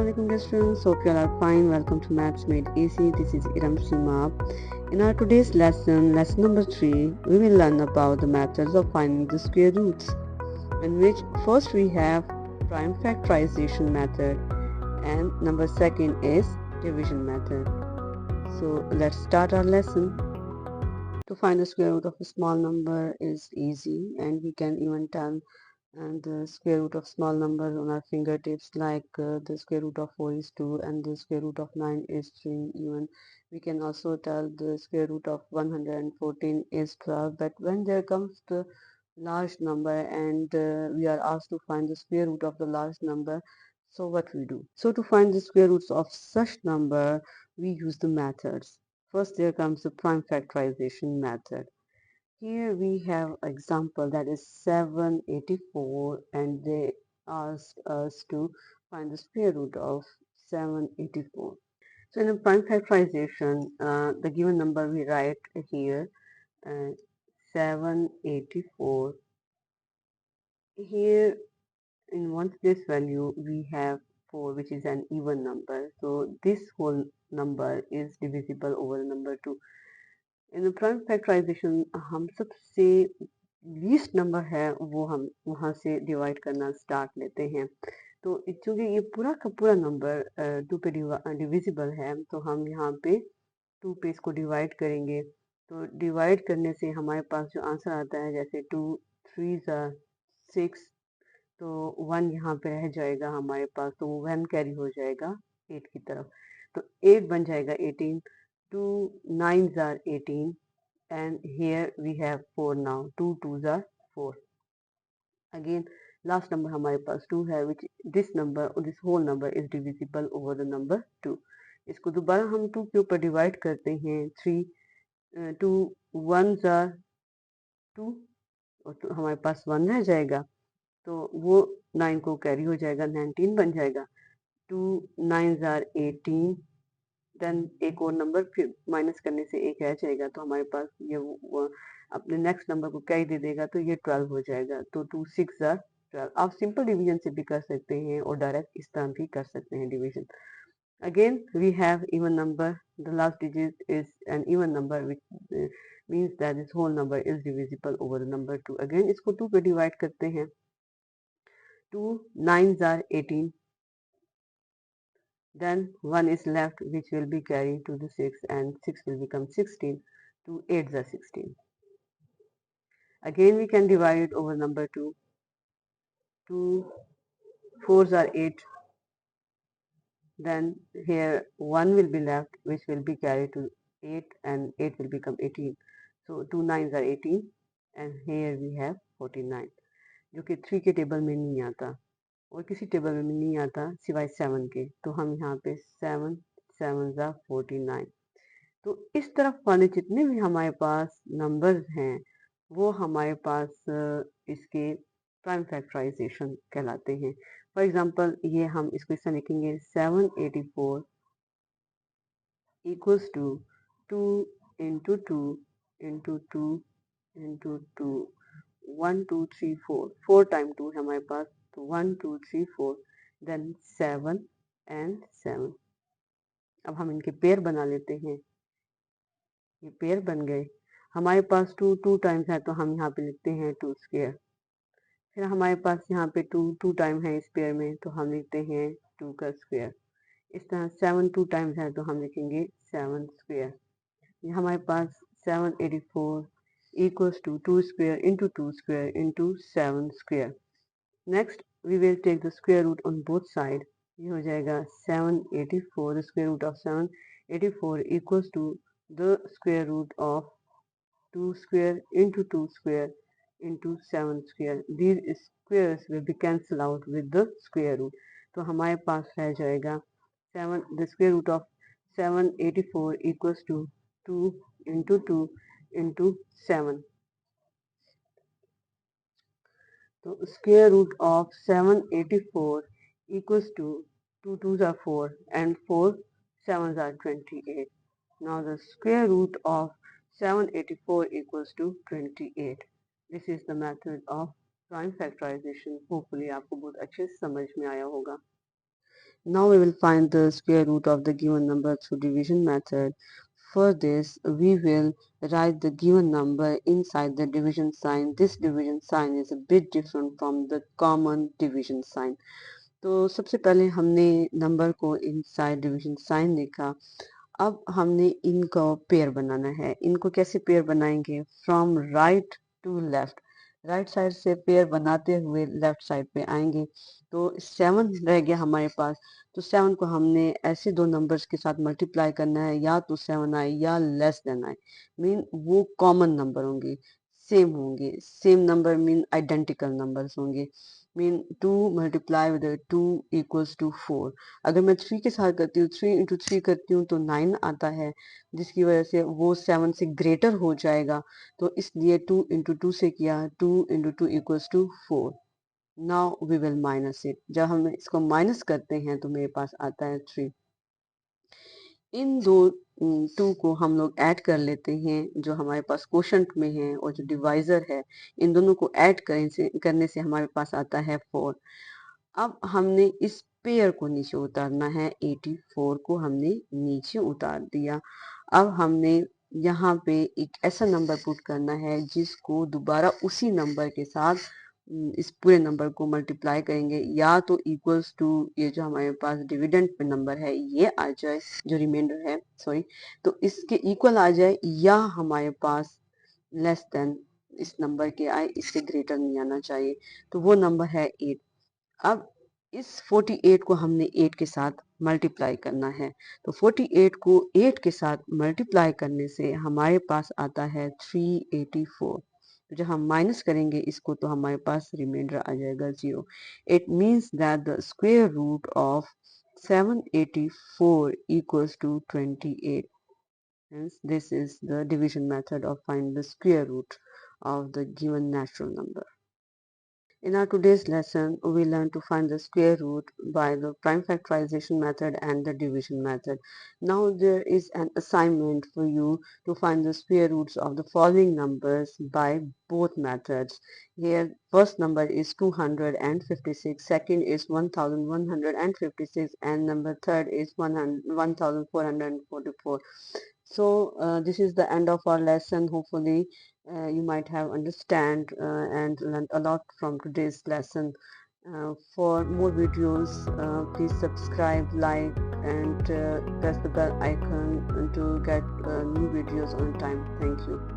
Assalamualaikum dear students, hope you all are fine. Welcome to Maths Made Easy. This is Iram Shima. In our today's lesson number 3, we will learn about the methods of finding the square roots, in which first we have prime factorization method and number second is division method. So let's start our lesson. To find the square root of a small number is easy, and we can even tell the square root of small numbers on our fingertips, like the square root of 4 is 2 and the square root of 9 is 3. Even we can also tell the square root of 114 is 12. But when there comes the large number and we are asked to find the square root of the large number, so what we do? So to find the square roots of such number, we use the methods. First there comes the prime factorization method. Here we have example, that is 784, and they asked us to find the square root of 784. So in the prime factorization, the given number we write here, 784. Here in one's place value we have 4, which is an even number. So this whole number is divisible over number 2. In prime factorization हम सबसे least number है वो हम वहाँ से divide करना start लेते हैं। तो चूंकि ये पूरा का पूरा नंबर 2 पे डिविजिबल है, तो हम यहाँ पे 2 पे इसको डिवाइड करेंगे। तो डिवाइड करने से हमारे पास जो आंसर आता है, जैसे 2 3 6, तो 1 यहाँ पे रह जाएगा हमारे पास, तो वो 1 कैरी हो जाएगा 8 की तरफ, तो 8 बन जाएगा 18. 2 9s are 18, and here we have 4 now. 2 2s are 4. Again last number हमारे पास 2 है, which this number or this whole number is divisible over the number 2. इसको दोबारा हम 2 के ऊपर डिवाइड करते हैं। 2 1s are 2, और तो हमारे पास 1 रह जाएगा, तो वो 9 को कैरी हो जाएगा, 19 बन जाएगा। 2 9s are 18, देन एक और नंबर फिर माइनस करने से एक रह जाएगा, तो हमारे पास ये वो अपने नेक्स्ट नंबर को कैरी दे देगा, तो ये 12 हो जाएगा। तो 2 6 are 12। आप सिंपल डिवीजन से भी कर सकते हैं और डायरेक्ट इस तरह भी कर सकते हैं division. Again we have even number, the last digit is an even number, which means that this whole number is divisible over the number 2। Again इसको 2 पे डिवाइड करते हैं। 2 9s are 18, then 1 is left, which will be carried to the 6, and 6 will become 16. 2 8s are 16. Again we can divide over number 2. 2 4s are 8, then here 1 will be left, which will be carried to 8, and 8 will become 18. So 2 9s are 18, and here we have 49, जो कि 3 के table में नहीं आता और किसी table में नहीं आता सिवाय 7 के। तो हम यहाँ पे 7 7s are 49। तो इस तरफ वाले जितने भी हमारे पास नंबर्स हैं, वो हमारे पास इसके प्राइम फैक्टराइजेशन कहलाते हैं। फॉर एग्जांपल ये हम इसको इस तरह लिखेंगे, 784 equals to 2 into 2 into 2 into 2, 1 2 3 4, 4 time 2 है हमारे पास, तो 1 2 3 4, देन 7 एंड 7। अब हम इनके पेयर बना लेते हैं। ये पेयर बन गए। हमारे पास 2 2 टाइम्स है, तो हम यहाँ पे लिखते हैं 2 स्क्वायर। फिर हमारे पास यहाँ पे 2 2 टाइम है इस पेयर में, तो हम लिखते हैं 2 का स्क्वायर। इस तरह 7 2 टाइम्स है, तो हम लिखेंगे 7 स्क्वायर। ये हमारे पास 784 equals to 2 square into 2 square into 7 square. Next we will take the square root on both side. ये हो जाएगा 784, the square root of 784 equals to the square root of 2 square into 2 square into 7 square. These squares will be cancelled out with the square root. तो हमारे पास रह जाएगा 7, the square root of 784 equals to 2 into 2 into 7. तो square root of 784 equals to 2 2s are 4 and 4 7s are 28. Now the square root of 784 equals to 28. This is the method of prime factorization. Hopefully आपको बहुत अच्छे से समझ में आया होगा। Now we will find the square root of the given number through division method. For this, we will write the given number inside the division sign. This division sign is a bit different from the common division sign. तो सबसे पहले हमने number को inside division sign लिखा। अब हमने इनको pair बनाना है। इनको कैसे पेयर बनाएंगे? From right to left, right side से पेयर बनाते हुए लेफ्ट साइड पे आएंगे। तो 7 रह गया हमारे पास, तो 7 को हमने ऐसे दो नंबर्स के साथ मल्टीप्लाई करना है, या तो 7 आए या लेस देन आए, मीन वो कॉमन नंबर होंगे, same number mean identical numbers होंगे। Mean 2 multiply with 2 equals to 4। अगर मैं 3 के साथ करती हूँ, 3 इंटू 3 करती हूँ तो 9 आता है, जिसकी वजह से वो 7 से ग्रेटर हो जाएगा। तो इसलिए 2 इंटू 2 से किया, 2 into 2 equals to 4। Now we will minus it. जब हम इसको माइनस करते हैं तो मेरे पास आता है 3। इन दो 2 को हम लोग ऐड कर लेते हैं जो हमारे पास क्वोशंट में है, और जो डिवाइजर है, इन दोनों को ऐड करने से हमारे पास आता है 4। अब हमने इस पेयर को नीचे उतारना है, 84 को हमने नीचे उतार दिया। अब हमने यहाँ पे एक ऐसा नंबर पुट करना है जिसको दोबारा उसी नंबर के साथ इस पूरे नंबर को मल्टीप्लाई करेंगे, या तो इक्वल्स टू ये जो हमारे पास डिविडेंड पे नंबर है ये आ जाए, जो रिमाइंडर है सॉरी, तो इसके इक्वल आ जाए, या हमारे पास लेस देन इस नंबर के आए, इससे ग्रेटर नहीं आना चाहिए। तो वो नंबर है 8। अब इस 48 को हमने 8 के साथ मल्टीप्लाई करना है। तो 48 को 8 के साथ मल्टीप्लाई करने से हमारे पास आता है 384। तो जब हम माइनस करेंगे इसको तो हमारे पास रिमाइंडर आ जाएगा 0। It means that the square root of 784 equals to 28. Hence, this is the division method of finding the square root of the given natural number. In our today's lesson, we learn to find the square root by the prime factorization method and the division method. Now there is an assignment for you to find the square roots of the following numbers by both methods. Here, first number is 256, second is 1156, and number third is 1444. So this is the end of our lesson. Hopefully you might have understand and learned a lot from today's lesson. For more videos, please subscribe, like, and press the bell icon to get new videos on time. Thank you.